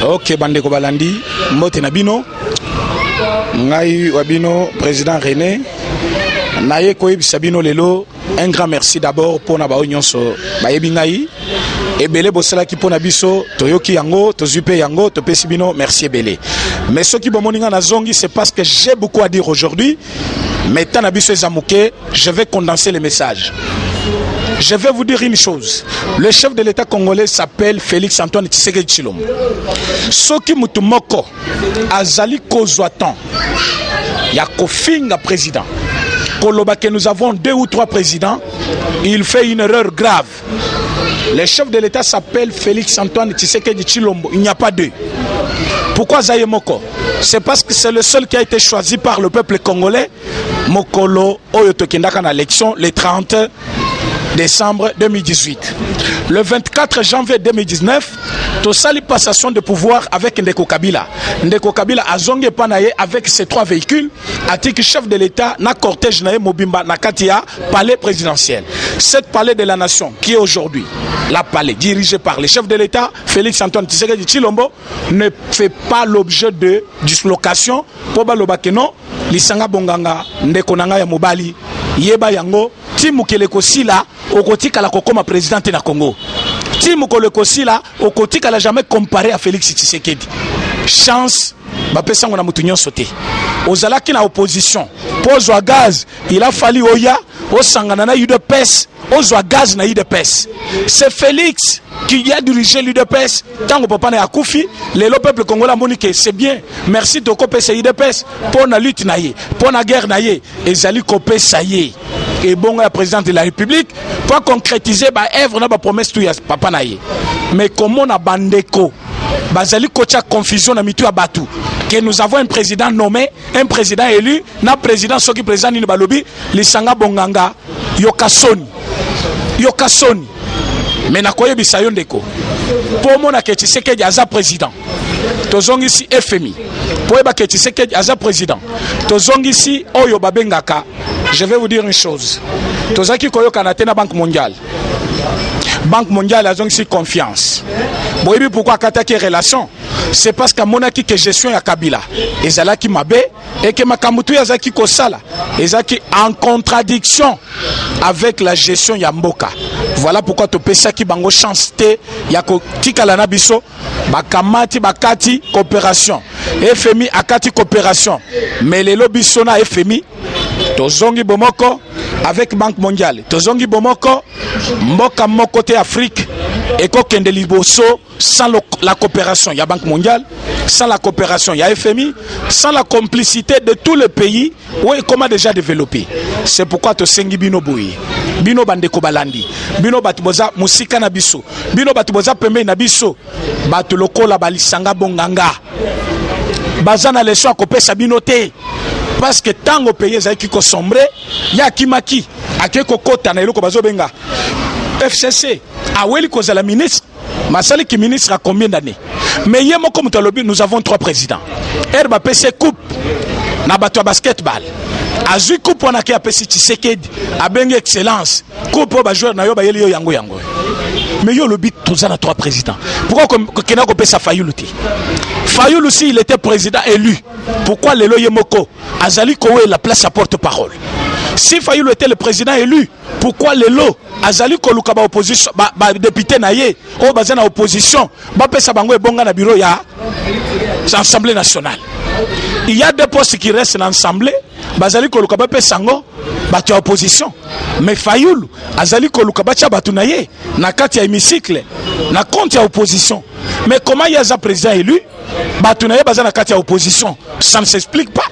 Ok, bandeko balandi, mbote na bino. Ngai wabino, président René. Naye koyebisa bino lelo, un grand merci d'abord pour na ba nyonso bayebi ngai. Ebele bosala ki pona biso, toyoki yango, tozupe yango, topesi bino, merci ebele. Mais ce qui bomoninga na zongi, c'est parce que j'ai beaucoup à dire aujourd'hui. Mais tant na biso ezamouke, je vais condenser les messages. Je vais vous dire une chose. Le chef de l'État congolais s'appelle Félix Antoine Tshisekedi Tshilombo. Soki mutu moko azali kozwatan ya kofinga président. Koloba que nous avons 2 ou 3 présidents, il fait une erreur grave. Le chef de l'État s'appelle Félix Antoine Tshisekedi Tshilombo. Il n'y a pas 2. Pourquoi Zaye Moko? C'est parce que c'est le seul qui a été choisi par le peuple congolais. Mokolo Oyotokendaka na élection le 30 décembre 2018. Le 24 janvier 2019, Tosali passation de pouvoir avec Ndeko Kabila. Ndeko Kabila a zongué panaye avec ses 3 véhicules, atiki chef de l'État na cortège nae Mobimba na Katia, palais présidentiel. Cette palais de la nation qui est aujourd'hui la palais dirigée par le chef de l'État, Félix Antoine Tshisekedi Tshilombo, ne fait pas l'objet de dislocation. Pour balobakeno, lisanga bonganga Ndeko nanga ya mobali, yeba yango, timu keleko sila, okotika la kokoma présidente na Congo. Timu koleko sila, okotika la jamais comparé à Félix Tshisekedi. Chance, bapesango na mutu nyonso te. Ozalaki na opposition. Pozwa gaz, il a fallu oya, osangana na UDPS, ozwa gaz na UDPS. C'est Félix qui a dirigé l'UDPS. Tango papa na yakufi, le peuple congolais monique, c'est bien. Merci de copier ce UDPS pour la lutte naïe, pour la guerre naïe. Et zali copier ça y est. Et bon, la présidente de la République pour concrétiser ba œuvre na ba promesse tout ya papa naïe. Mais comment on a bandeko, bazali kocha confusion na mitu ya batu. Que nous avons un président nommé, un président élu, na président soki président ni balobi, lisanga bonganga yokasoni. Yokasoni. Mais na koye bisayo ndeko. Pour mon ke Tshisekedi aza président. Tozongi ici FMI. Pour eba ke Tshisekedi aza président. Tozongi ici oyo babengaka. Je vais vous dire une chose. Tozaki koyo kanate na Banque mondiale. Banque mondiale a donc si confiance. Bon, et puis pourquoi attaquer relation? C'est parce qu'à monaki que gestion ya Kabila et zalaki mabe et que makamutu ya zaki kosala et zaki en contradiction avec la gestion ya mboka. Voilà pourquoi to pesa ki bango chance te ya ko tikala na biso bakamati bakati coopération. FMI akati coopération. Mais les lobbies sona FMI tozongi bomoko avec Banque mondiale. Tozongi bomoko mboka moko te Afrique et kokende liboso sans la coopération. Il y a Banque mondiale, sans la coopération, il y a FMI, sans la complicité de tous les pays où il comment déjà développé. C'est pourquoi to sengi bino boui. Bino bandeko balandi. Bino batuboza musika na biso. Bino batuboza pembe na biso. Batu lokola balisanga bonganga. Bazana leso akopesa bino te. Parce que tant au pays qui ko sombre, ya kimaki akeko kota na eloko bazo benga FCC aweli ko la ministre Masali qui ministre a combien d'années? Mais yemo comme talobi nous avons 3 présidents. Herba PC coupe na bato basketball. Azui coupe on a ki apesi Tshisekedi a benga excellence. Coupe ba joueur na yo ba yeli yo yango yango. Mais yo lobi tous na 3 présidents. Pourquoi kena ko pesa Fayulu te? Fayulu aussi il était président élu. Pourquoi Lelo Yemoko Azali Kowe la place à porte-parole? Si Fayulu était le président élu, pourquoi Lelo Azali Koluka ba opposition ba député naye o bazana opposition ba pesa bango e bonga na bureau ya l'Assemblée nationale? Il y a 2 postes qui restent dans l'Assemblée. Bazali Koluka ba pesa ngo ba tu opposition. Mais Fayulu Azali Koluka ba tia batu naye na kati ya hémicycle na compte ya opposition. Mais comment il y a un président élu? Batunaye bazana kati ya opposition, ça ne s'explique pas.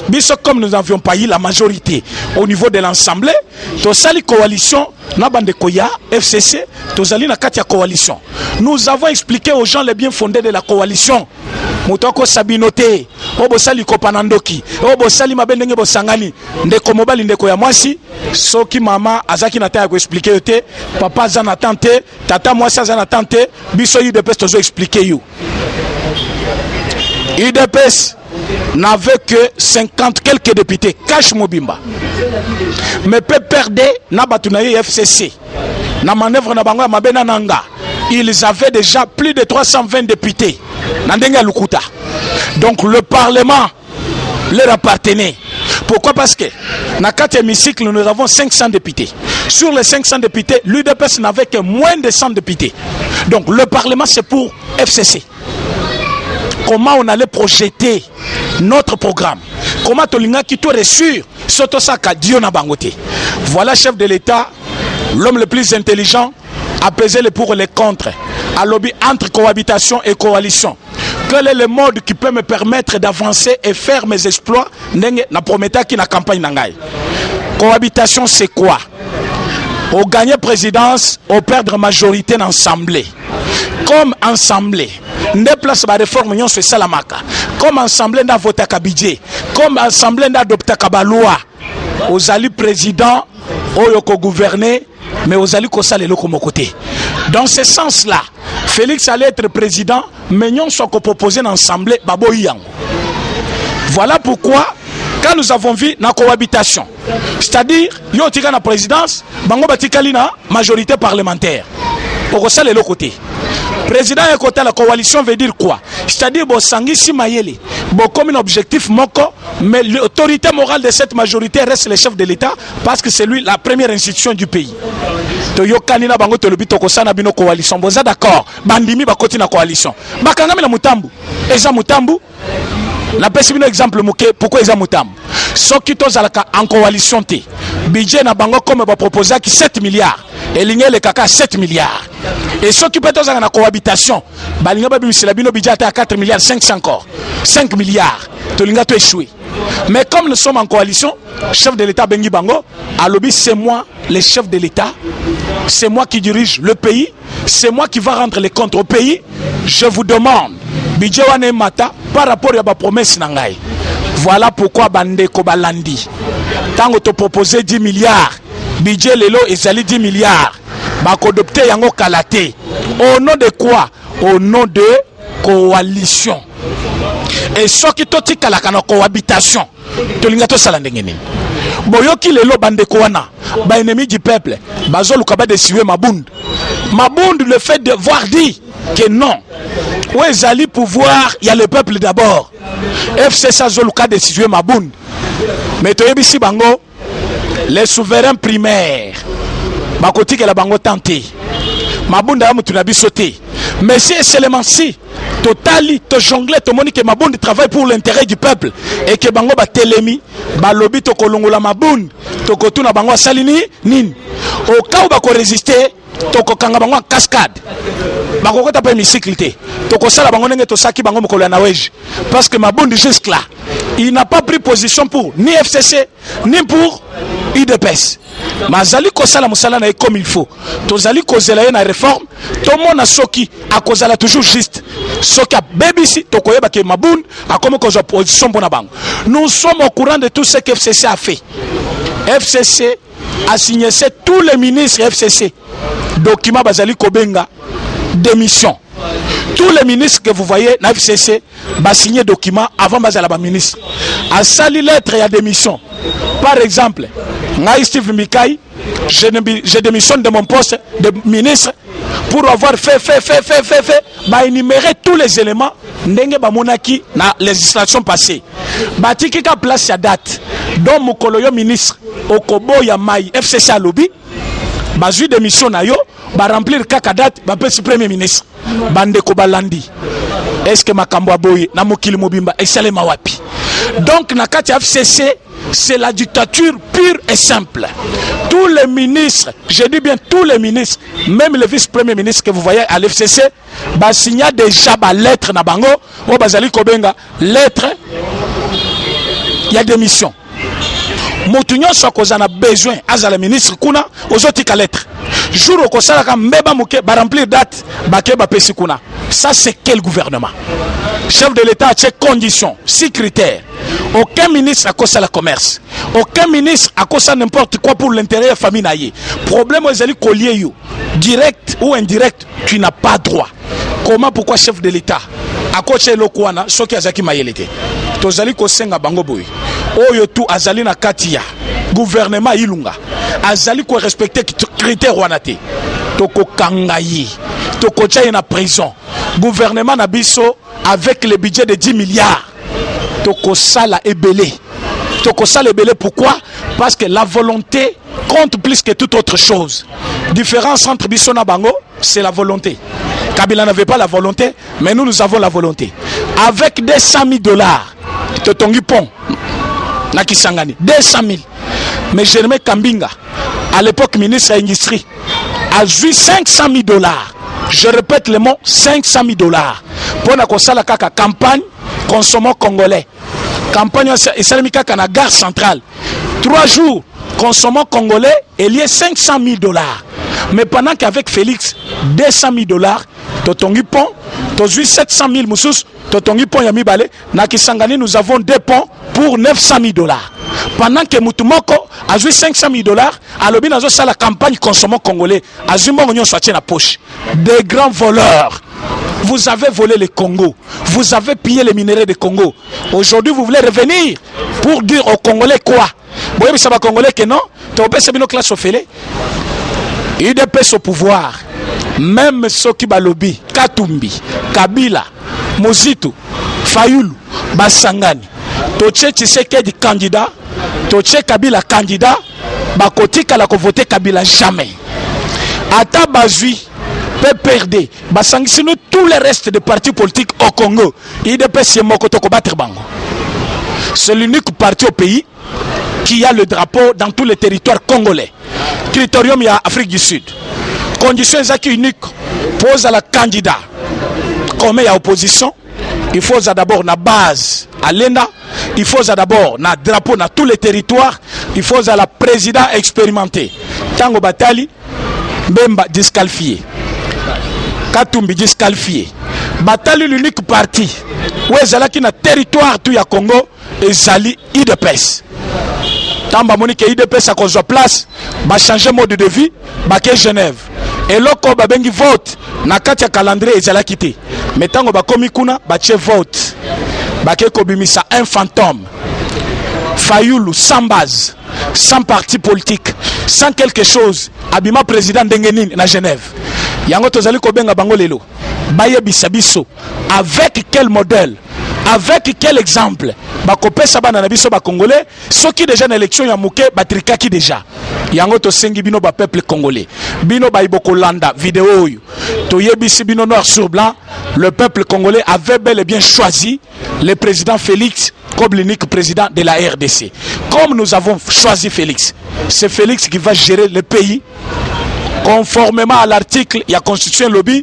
Biso comme nous n'avions pas eu la majorité au niveau de l'Assemblée, tosali coalition na bande koya FCC, tosali na kati ya coalition. Nous avons expliqué aux gens les bien fondés de la coalition. Mutoko sabinote, obo sali kopanandoki, obo sali mabendenge bo sangani, ndeko mobali ndeko ya mwasi, soki mama azaki na ta ko expliquer yote, papa zana tante, tata mwasi zana tante, biso yu de peste tozo expliquer you. UDPS n'avait que 50 quelques députés. Cash Mobimba. Mais peut perdre Nabatunaye FCC. Na manœuvre na bango mabena nanga. Ils avaient déjà plus de 320 députés. Nandenga Lukuta. Donc le Parlement leur appartenait. Pourquoi? Parce que dans 4 hémicycles, nous avons 500 députés. Sur les 500 députés, l'UDPS n'avait que moins de 100 députés. Donc le Parlement, c'est pour FCC. Comment on allait projeter notre programme? Comment Tolinga qui tout reçu Sotosaka Diona Bangote. Voilà, chef de l'État, l'homme le plus intelligent, apaiser les pour et les contre, à lobby entre cohabitation et coalition. Quel est le mode qui peut me permettre d'avancer et faire mes exploits? Na prometa qui na campagne nangai. Cohabitation, c'est quoi? Au gagner présidence, au perdre majorité dans l'Assemblée. Comme assemblée, ne place la réforme union sur Salamaka. Comme assemblée n'a voté à budget. Comme assemblée n'a adopté à loi. Aux alliés présidents, aux gouverner, mais aux alliés qu'on s'allait comme côté. Dans ce sens-là, Félix allait être président, mais nous sommes proposés dans l'Assemblée, Babo Yang. Voilà pourquoi, quand nous avons vu la cohabitation, c'est-à-dire, il y a la présidence, Bango Batikali na majorité parlementaire. Pour ça, les deux côtés. Président et côté la coalition veut dire quoi? C'est-à-dire, bon, Sangi Simayele, bon, comme un objectif moko, mais l'autorité morale de cette majorité reste le chef de l'État parce que c'est lui la première institution du pays. Toyo Kanina Bango Tolobi Tokosana Bino coalition. Bon, ça d'accord. Bandimi Bakoti na coalition. Bakangami la Mutambu. Eza Mutambu. La personne exemple mouké pourquoi ils ont mutambu. Ce qui tous en coalition té. Budget na bango comme va proposer qui 7 milliards et l'ingé le kaka 7 milliards. Et ceux qui peut tous en cohabitation, balinga ba bimisela bino budget à 4 milliards 500 encore. 5 milliards. To linga to échoué. Mais comme nous sommes en coalition, chef de l'État Bengi Bango, à lobby c'est moi le chef de l'État. C'est moi qui dirige le pays, c'est moi qui va rendre les comptes au pays. Je vous demande budget wane mata par rapport à ma promesse nangai. Voilà pourquoi Bandeko Balandi. Tango te proposer 10 milliards, budget lelo ezali 10 milliards. Bako adopté yango kalate. Au nom de quoi? Au nom de coalition. Et ce qui toti kalaka na cohabitation. Tolinga to salandengeni. Boyoki lelo bandeko wana, ba ennemi du peuple, bazo lukaba de siwe Mabund. Mabund le fait de voir dire que non. Où est allé pouvoir, il y a le peuple d'abord. FCC Zoluka décision Mabund. Mais Toyebisi Bango, les souverains primaires, Bakoti que la Bango tenté. Mabund a mutunabi sauté. Mais c'est seulement si, totali, to jonglé, to moni que Mabund travaille pour l'intérêt du peuple. Et que Bango ba telemi, ba lobby to kolongola Mabund, to kotuna Bango salini, nin. Au cas où Bako résister, toko kanga bango en cascade bako ta pas hémicycle té toko sala bango ndenge to saki bango mokolo na weje parce que Mabund jusque là il n'a pas pris position pour ni FCC ni pour UDPS mazali ko sala musala na comme il faut tozali ko zela na réforme to mona soki akozala toujours juste soki a BBC toko yeba ke Mabund a comme ko position bona bango. Nous sommes au courant de tout ce que FCC a fait. FCC a signé tous les ministres FCC document Bazali Kobenga démission. Tous les ministres que vous voyez na FCC ba signé document avant Bazala ba ministre. A sali lettre et à démission. Par exemple, Ngai Steve Mikai, je démissionne de mon poste de ministre pour avoir fait ba énumérer tous les éléments ndenge ba monaki na législation passée. Batiki ka place ya date. Donc mokoloyo ministre Okobo ya Mai FCC a lobby bazu démission na yo ba remplir kaka date ba pesi premier ministre Bandeko Balandi. Est-ce que makambo aboye na mokili mobimba esalema wapi? Donc na kati FCC c'est la dictature pure et simple. Tous les ministres, je dis bien tous les ministres, même le vice-premier ministre que vous voyez à l'FCC, bah signé déjà ba lettre na bango, o bazali kobenga lettre il y a démission. Motunyo sokozana besoin azala ministre kuna ozotika lettre. Jour au kosala ka mbeba muke ba remplir date ba ke ba pesi kuna. Ça c'est quel gouvernement? Chef de l'État a ces conditions, 6 critères. Aucun ministre a causé le commerce. Aucun ministre a causé n'importe quoi pour l'intérêt de la famille naïe. Problème aux alliés colliers, direct ou indirect, tu n'as pas droit. Comment, pourquoi chef de l'État a causé le kouana, ce qui a zaki maïelité. Tozali kosenga bango boy. Oyo tu azali na katia. Gouvernement ilunga. Azali ko respecter critères wanate. Toko kangayi. Toko tchaye na prison. Gouvernement na biso avec le budget de 10 milliards. Tokosala ebele. Tokosala ebele, pourquoi? Parce que la volonté compte plus que toute autre chose. Différence entre Bissona Bango, c'est la volonté. Kabila n'avait pas la volonté, mais nous avons la volonté. Avec des 100 000 $, Totongi Pont, Nakisangani, 200 000. Mais Jeremé Kambinga, à l'époque ministre de l'Industrie, a joué 500 000 $. Je répète le mot, 500 000 $. Pour la campagne, consommons congolais. Campagne Islamika na gare centrale. 3 jours, consommons congolais et lié 500 000 $. Mais pendant qu'avec Félix, 200 000 $, Totongi Pont, Tozui 700 000 Moussous, Totongi Pont Yamibale, Nakisangani, nous avons 2 ponts pour 900 000 $. Pendant que Moutoumoko a joué 500 000 $, à l'objet de la campagne consommant congolais, a joué mon soit la poche. Des grands voleurs. Vous avez volé le Congo. Vous avez pillé les minéraux du Congo. Aujourd'hui, vous voulez revenir pour dire aux Congolais quoi? Vous voyez, ça va Congolais que non? Tu as oublié nos classes au fêlé. UDPS au pouvoir. Même ceux qui balobi, Katumbi, Kabila, Mozitu, Fayulu, Basangani. Toche Tshisekedi candidat, Toche Kabila candidat, Bakotika la voter Kabila jamais. Ata Bazui, PPRD, Basangisino tous les restes des partis politiques au Congo. IDPS Mokotoko battre Bango. C'est l'unique parti au pays qui a le drapeau dans tous les territoires congolais. Critérium, il y a Afrique du Sud. Conditions uniques pose à la candidat. Comme il y a opposition, il faut d'abord la base à l'ENA, il faut d'abord un drapeau dans tous les territoires, il faut la président expérimenté. Tango Batali, Bemba disqualifié. Katumbi disqualifié. Batali l'unique parti où est qui na territoire tout ya Congo et Zali IDPS. Tamba Monique IDPS à cause de place, va changer mode de vie, va que Genève. Et loko ba bengi vote na kati ya calendrier ezala quitté. Mais tango ba komi kuna ba che vote. Ba ke kobimisa un fantôme. Fayulu sans base, sans parti politique, sans quelque chose. Abima président Dengenine na Genève. Yango tozali ko benga bango lelo. Baye bisabiso avec quel modèle? Avec quel exemple? Bakopé sabana na biso ba congolais, ceux qui déjà na élection ya muke batrikaki déjà. Yango to sengi bino ba peuple congolais. Bino ba iboko landa vidéo oyo. To yebisi bino noir sur blanc, le peuple congolais avait bel et bien choisi le président Félix comme l'unique président de la RDC. Comme nous avons choisi Félix, c'est Félix qui va gérer le pays. Conformément à l'article, il y a constitution lobby,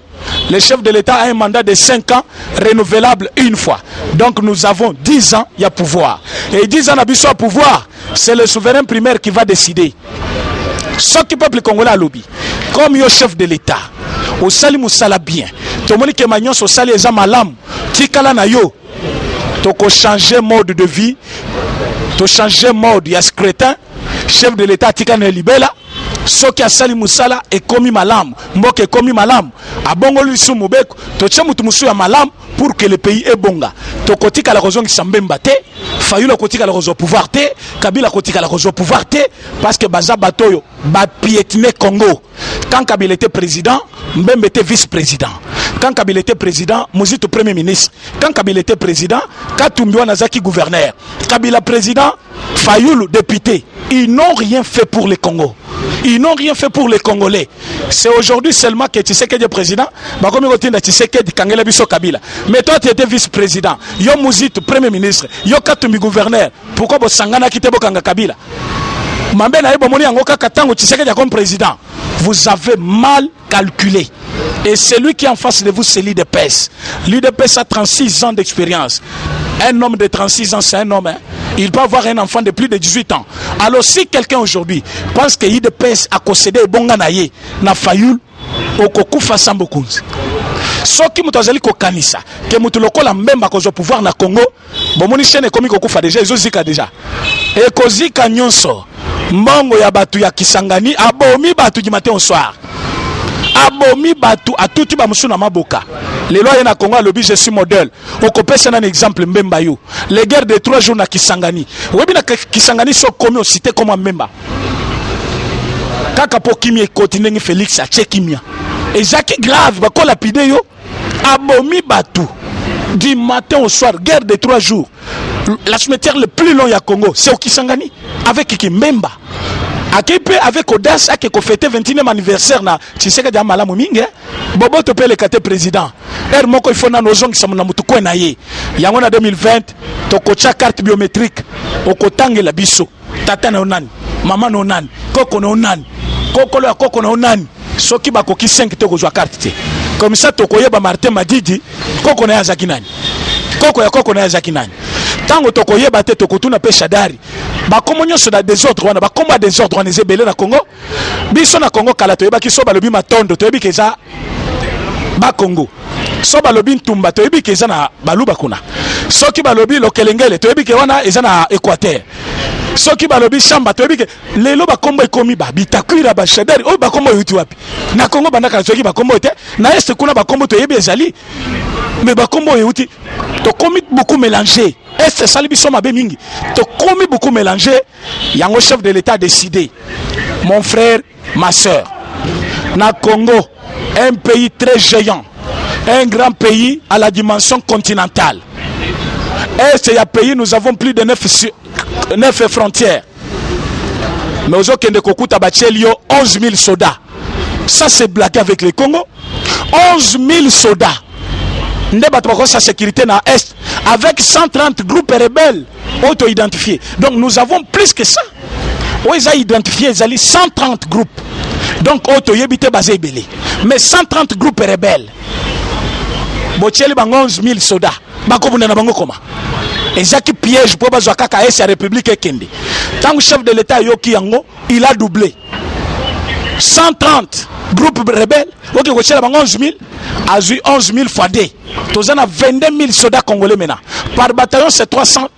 le chef de l'État a un mandat de 5 ans, renouvelable une fois. Donc nous avons 10 ans, il y a pouvoir. Et 10 ans d'abus à pouvoir, c'est le souverain primaire qui va décider. Ce qui peuple congolais a lobby, comme le chef de l'État, au sali moussala bien, tomoni ke magnon au sali eza malam, tikala na yo, toko changer mode de vie, to changer mode, ya scrutin, chef de l'État tikana libela. Soki asali musala ekomi malam, mboka ekomi malam, abongo lisu mubeko, toche mutu musu ya malam pour que le pays est bonga. Tokotika la raison qui s'embemba te, Fayulu kotika la raison pouvoir te, Kabila kotika la raison pouvoir te, parce que baza batoyo ba piétiner Congo. Quand Kabila était président, Mbembe était vice-président. Quand Kabila était président, Mouzito premier ministre. Quand Kabila était président, Katumbi Nazaki gouverneur. Kabila président, Fayulu député. Ils n'ont rien fait pour le Congo. Ils n'ont rien fait pour les Congolais. C'est aujourd'hui seulement que Tshisekedi est président. Mais toi, tu étais vice-président. Yo Mouzito, premier ministre. Yo Katumbi, gouverneur. Pourquoi vous sangana kite bokanga Kabila? Comme président. Vous avez mal calculé. Et celui qui est en face de vous, c'est l'UDPS. L'UDPS a 36 ans d'expérience. Un homme de 36 ans, c'est un homme. Hein? Il peut avoir un enfant de plus de 18 ans. Alors si quelqu'un aujourd'hui pense que l'UDPS a concédé Bonganaye, n'a Fayulu, au Kokufa Sambokunzi. Ce qui m'a ko kanisa, que mutuloko la même à cause du pouvoir na Congo, bon moni chaîne comme Kokufa déjà, ils ont zika déjà. Et kozika nyonso, mbongo ya batu ya Kisangani, abomi batu du matin au soir. Abomi batu a tout type de na maboka. Les lois na Congo lobby je suis modèle. Au copé c'est un exemple Mbemba yo. Les guerres de 3 jours na Kisangani. Oui na Kisangani sont commis au cité comme Mbemba. Kaka po kimia continue Félix a Tchekimia. Et Jacques grave ba ko lapide yo. Abomi batu. du matin au soir, guerre de 3 jours. La cimetière le plus long à Congo, c'est au Kisangani, avec Kimbemba. Avec audace, qui a fêté 21e anniversaire, tu sais que tu as mal à Momingue, Bobo te paye le côté président. Il faut que nos gens qui sont en 2020, tu as carte biométrique, tu as la biso, tata na onani, maman na onani, koko na onani, koko na onani, soki bakoki 5 te kozwa carte. Comme ça, tu as Martin Madidi, koko na yazaki nani. Koko na yazaki nani. Tango tokoyeba te tokotuna pe shadari bakomo nyonso na désordre wana bakoma désordre wana ezebele na Congo biso na Congo kala toyeba ki so balobi matondo toyebi keza ba Congo so balobi ntumba toyebi keza na baluba kuna soki balobi lokelengele toyebi ke wana eza na Équateur soki balobi shamba toyebi ke lelo bakombo ekomi ba bitakwira ba shadari o bakombo yuti wapi na Congo bandaka soki bakombo te na est kuna bakombo toyebi ezali mais bakombo yuti to komi beaucoup mélangé. Est-ce ça les sommes mingi? To komi beaucoup mélangé. Yango chef de l'État a décidé. Mon frère, ma soeur. Na Congo, un pays très géant, un grand pays à la dimension continentale. Est-ce qu'il y a pays, nous avons plus de 9 frontières. Mais aux autres, 11 000 soldats. Ça, c'est blagué avec les Congo. 11 000 soldats. Sa sécurité dans l'Est avec 130 groupes rebelles auto-identifiés. Donc nous avons plus que ça. Ils ont identifié 130 groupes. Donc auto-identifiés basé belé. Mais 130 groupes rebelles. Botieli bango 11 000 soldats. Bakobuna na bango koma. Ezaki piège pour bazwa kaka est la République ekende. Tant que chef de l'État yoki yango, il a doublé. 130 groupes rebelles. OK, botieli bango 11 000. A eu 11 000 fois 2. Tous en a 22 000 soldats congolais maintenant. Par bataillon, c'est 300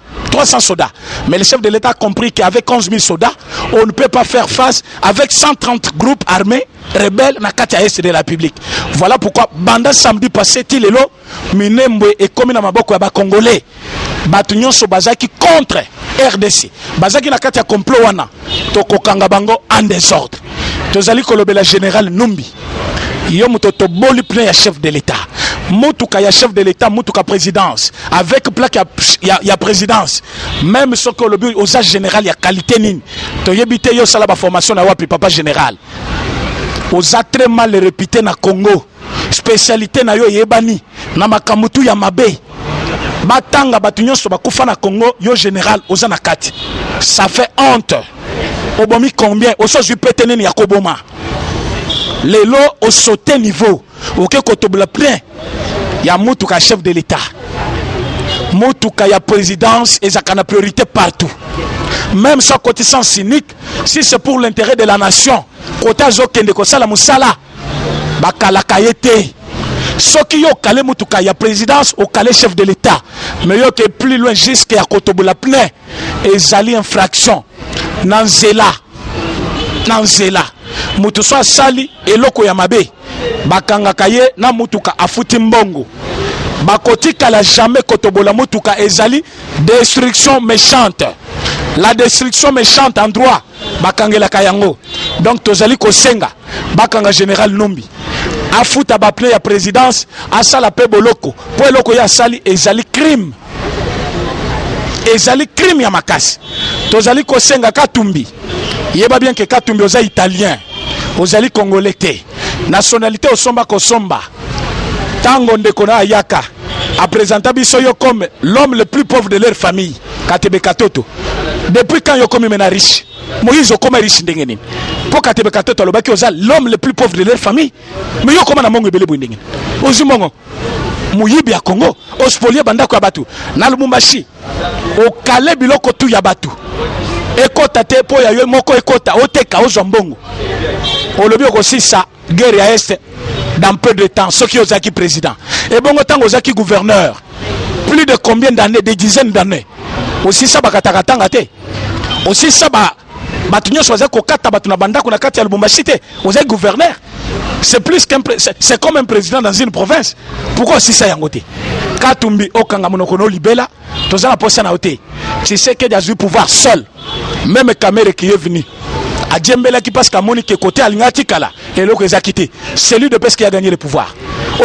soldats. Mais le chef de l'État a compris qu'avec 11 000 soldats, on ne peut pas faire face avec 130 groupes armés rebelles dans la est de la République. Voilà pourquoi, banda samedi passé, Tilelo, Minembwe et comme na maboko ya ba congolais, batunyon so bazaki contre RDC. Bazaki na kati ya complot wana, toko kanga bango en désordre. Tozali kolobela général Numbi. Yo mutoto boli plein ya chef de l'État. Mutuka ya chef de l'État, mutuka présidence. Avec plaque ya présidence. Même ce que le but aux âges général ya qualité nini. To yebite yo sala ba formation na wapi papa général. Aux a très mal réputé na Congo. Spécialité na yo yebani na makamutu ya mabe. Batanga batunyoso bakufa na Congo yo général oza na kati. Ça fait honte. Obomi combien? Oso jupete nini ya koboma. Les lots au sauté niveau, auquel kotobla plein, il y a Moutouka chef de l'État, Moutouka ya présidence et ça a priorité partout. Même sans côté sans cynique, si c'est pour l'intérêt de la nation, côté Zokende Kosala Moussala, Bakala Kayete, ce qui yo calé Moutouka ya présidence au calé chef de l'État, mais yo que plus loin jusqu'à kotobla plein, et zali infraction, Nanzela. Mutuswa sali eloko ya mabe bakanga kaye na mutuka afuti mbongo bakotika la jamais kotobola mutuka ezali destruction méchante. La destruction méchante en droit bakangela kayango. Donc tozali kosenga bakanga général Numbi afuta ba plein ya présidence asala pe boloko po eloko ya sali ezali crime. Ezali crime ya makasi. Tozali kosenga Katumbi. Yeba bien que Katumbi oza italien, ozali congolais te. Nationalité osomba kosomba. Tango ndekona ayaka a présenté biso yo comme l'homme le plus pauvre de leur famille. Katebe Katoto. Depuis quand yo comme mena riche? Moïse comme riche ndenge nini? Pour Katebe Katoto alobaki oza l'homme le plus pauvre de leur famille. Mais yo comme na mongo ebele boy ndenge. Ozumongo. Muyibi ya Congo, ospolier bandako ya batu. Na Lubumbashi. O kale biloko tu ya batu. Ekota te po ya yo moko ekota oteka ozombongo. Olobi aussi ça guerre à est dans peu de temps ceux qui ozaki président. Et bongo tango ozaki gouverneur. Plus de combien d'années, des dizaines d'années. Aussi ça bakatakatanga te. Aussi ça batunyo choisir ko kata batuna bandako na kati ya Lubumbashi te. Ozaki gouverneur. C'est plus qu'un c'est comme un président dans une province. Pourquoi aussi ça yangote? Katumbi okanga monokono libela, tozala posa na ote. Tu sais que il a eu pouvoir seul. Même Kamere qui est venu. A Djembela qui passe Kamoni qui est côté Alingati Kala. Et l'autre est quitté. C'est lui de parce qui a gagné le pouvoir.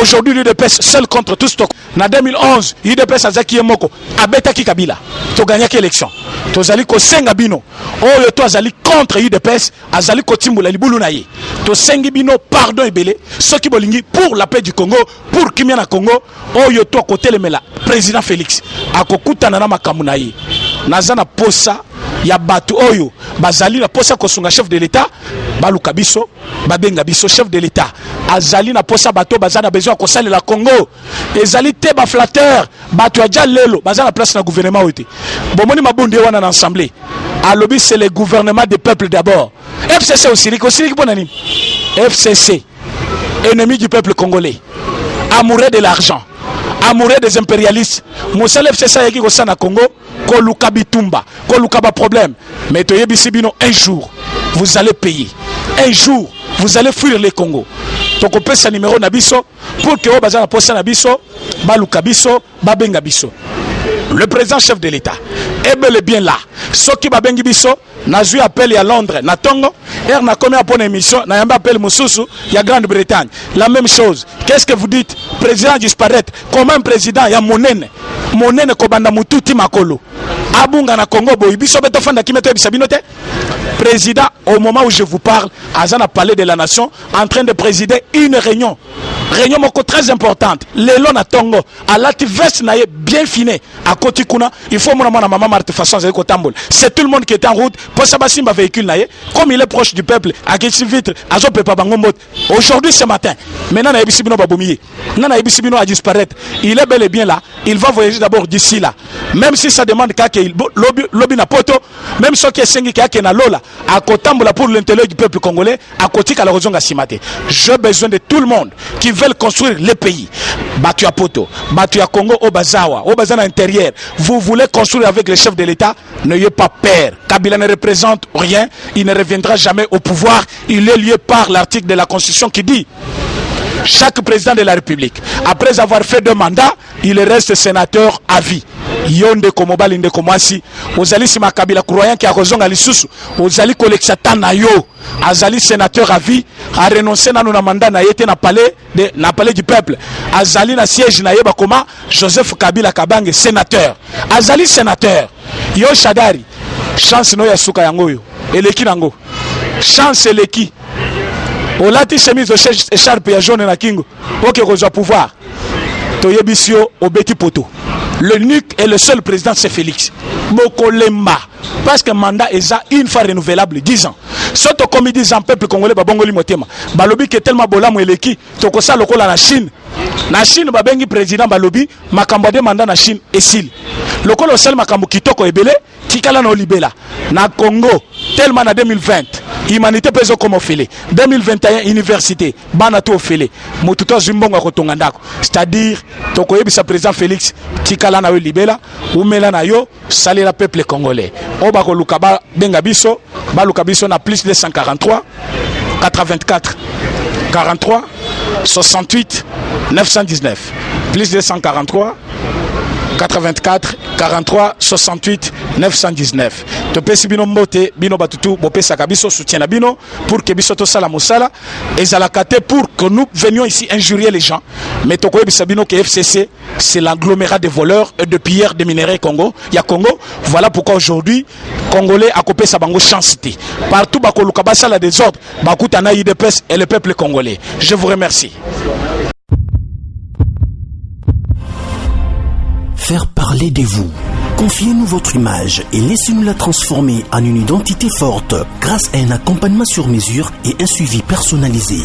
Aujourd'hui, l'UDPS seul contre tous. En 2011, l'UDPS Azaki Yemoko, Abetaki Kabila, tu gagné l'élection. Tu Zali ko senga bino. Oh, tu Azali contre l'UDPS, Azali ko Timbula Libulu Naye. Tu sengi bino, pardon Ebele, ceux qui bolingi pour la paix du Congo, pour Kimiana Congo. Oh, tu à côté le mela, président Félix, à Kokuta Nana Makamunaye. Nazana Posa. Ya batu oyo bazali na posa kosunga chef de l'état baluka biso babenga biso chef de l'état azali na posa bato bazana besoin ko salela Congo ezali te ba flatteur bato ya lelo bazana place na gouvernement oité bomoni mabonde wana na assemblée alobi c'est le gouvernement des peuples d'abord. FCC aussi rikosiri bonani FCC ennemi du peuple congolais, amoureux de l'argent, amoureux des impérialistes. Moussa FCC yaki ko sana Congo ko luka bitumba ko luka ba problème mais to yebi sibino un jour vous allez payer, un jour vous allez fuir le Congo. Toko pesa numéro na biso pour que bazana posa na biso ba luka biso ba benga biso. Le président chef de l'État est bel et bien là. Ce qui va bengi biso n'a eu appel à Londres, na Tongo, et n'a commis à une émission, n'a pas appel Moussoussou, il y a Grande-Bretagne. La même chose. Qu'est-ce que vous dites? Président disparaît. Comme un président, il y a Monene. Monene Kobanda Mututi Makolo. Abunga na Congo, Boibiso Betofanda Kimeto Bisabinote. Président, au moment où je vous parle, Azana Palais de la Nation, en train de présider une réunion. Réunion très importante. L'élo na Tongo, à l'activiste naïe bien finé, à Kotikuna, il faut mon maman Marthe façon c'est tout le monde qui est en route pour Sabasimba véhicule naïe, comme il est proche du peuple, à Kessi Vitre, à Zopepa Bangomot. Aujourd'hui, ce matin, maintenant Naïbisibino Baboumi, Naïbisibino a disparaître. Il est bel et bien là. Il va voyager d'abord d'ici là. Même si ça demande qu'à lobby na poto, même ceux qui est sengi qui na lola, à Kotambola pour l'intérêt du peuple congolais, à Kotika la raison Simate. J'ai besoin de tout le monde qui veulent construire le pays. Batu à poto, Batu à Congo, au Bazawa, au Bazana intérieur. Vous voulez construire avec le chef de l'État, n'ayez pas peur. Kabila ne représente rien, il ne reviendra jamais au pouvoir. Il est lié par l'article de la Constitution qui dit chaque président de la République, après avoir fait 2 mandats, il reste sénateur à vie. Yonde komobali nde komwasi ozali sima Kabila croyant qui a kozonga lisusu ozali kolekisa tana yo azali sénateur à vie a renoncé na mandat na yete na palais du peuple azali na siège na yeba koma Joseph Kabila Kabange sénateur azali sénateur yo Shadari chance no ya suka yango yo eleki nango chance eleki olati chemise au écharpe ya jaune na kingo OK kozwa pouvoir toyebisio obeti poto. Le NUC est le seul président, c'est Félix. Bokolemba. Parce que le mandat est une fois renouvelable, 10 ans. Surtout comme ils disent en peuple congolais, Babongoli Motema. Balobi qui est tellement bola moueleki, tokosa lokola na Chine. Na Chine, Babengi président Balobi, makambade mandat na Chine et Sil. Lokolo sel makambo kitoko ebele, tikala no libela. Na Congo, tellement na 2020. Humanité peso comme ofele 2021 université banato ofele motuto zimbongo kotonga ndako c'est-à-dire tokoyebisa président Félix tikala na yo libela umela na yo salela peuple congolais oba ko lukaba benga biso ba lukabiso na plus de 143 84 43 68 919 plus de 143 84 43 68 919. Topesi bino mbote bino batutu bopesa kabiso soutien na bino pour que biso to sala mosala et zalakate pour que nous venions ici injurier les gens. Mais tokoye bisabino que FCC c'est l'agglomérat des voleurs et de pilleurs de minerais Congo. Ya Congo, voilà pourquoi aujourd'hui Congolais a copé sa bango chancité. Partout bakoluka basala des ordres, bakutana IDPS et le peuple congolais. Je vous remercie. Faire parler de vous. Confiez-nous votre image et laissez-nous la transformer en une identité forte grâce à un accompagnement sur mesure et un suivi personnalisé.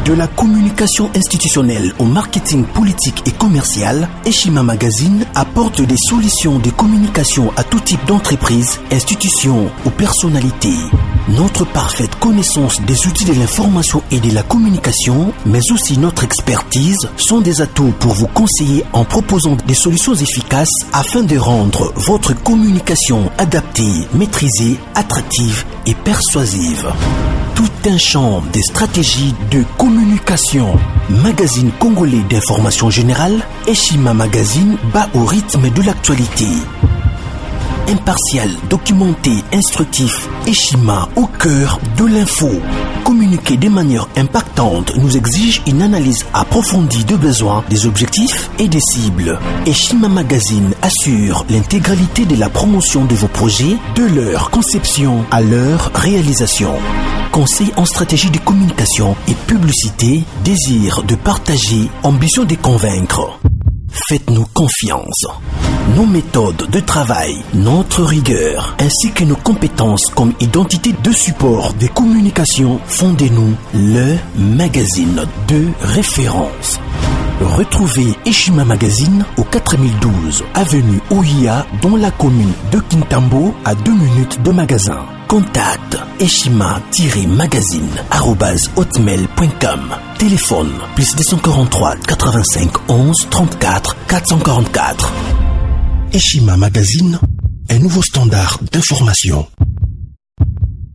De la communication institutionnelle au marketing politique et commercial, Eshima Magazine apporte des solutions de communication à tout type d'entreprise, institutions ou personnalités. Notre parfaite connaissance des outils de l'information et de la communication, mais aussi notre expertise, sont des atouts pour vous conseiller en proposant des solutions efficaces afin de rendre votre communication adaptée, maîtrisée, attractive et persuasive. Tout un champ de stratégies de communication. Magazine congolais d'information générale, Eshima Magazine bat au rythme de l'actualité. impartial, documenté, instructif. Eshima au cœur de l'info. Communiquer de manière impactante nous exige une analyse approfondie de besoins, des objectifs et des cibles. Eshima Magazine assure l'intégralité de la promotion de vos projets, de leur conception à leur réalisation. Conseil en stratégie de communication et publicité, désir de partager, ambition de convaincre. Faites-nous confiance. Nos méthodes de travail, notre rigueur, ainsi que nos compétences comme identité de support des communications font de nous le magazine de référence. Retrouvez Eshima Magazine au 4012 avenue Oia dans la commune de Kintambo à 2 minutes de magasin. Contact eshima-magazine@hotmail.com. Téléphone +243 85 11 34 444. Eshima Magazine, un nouveau standard d'information.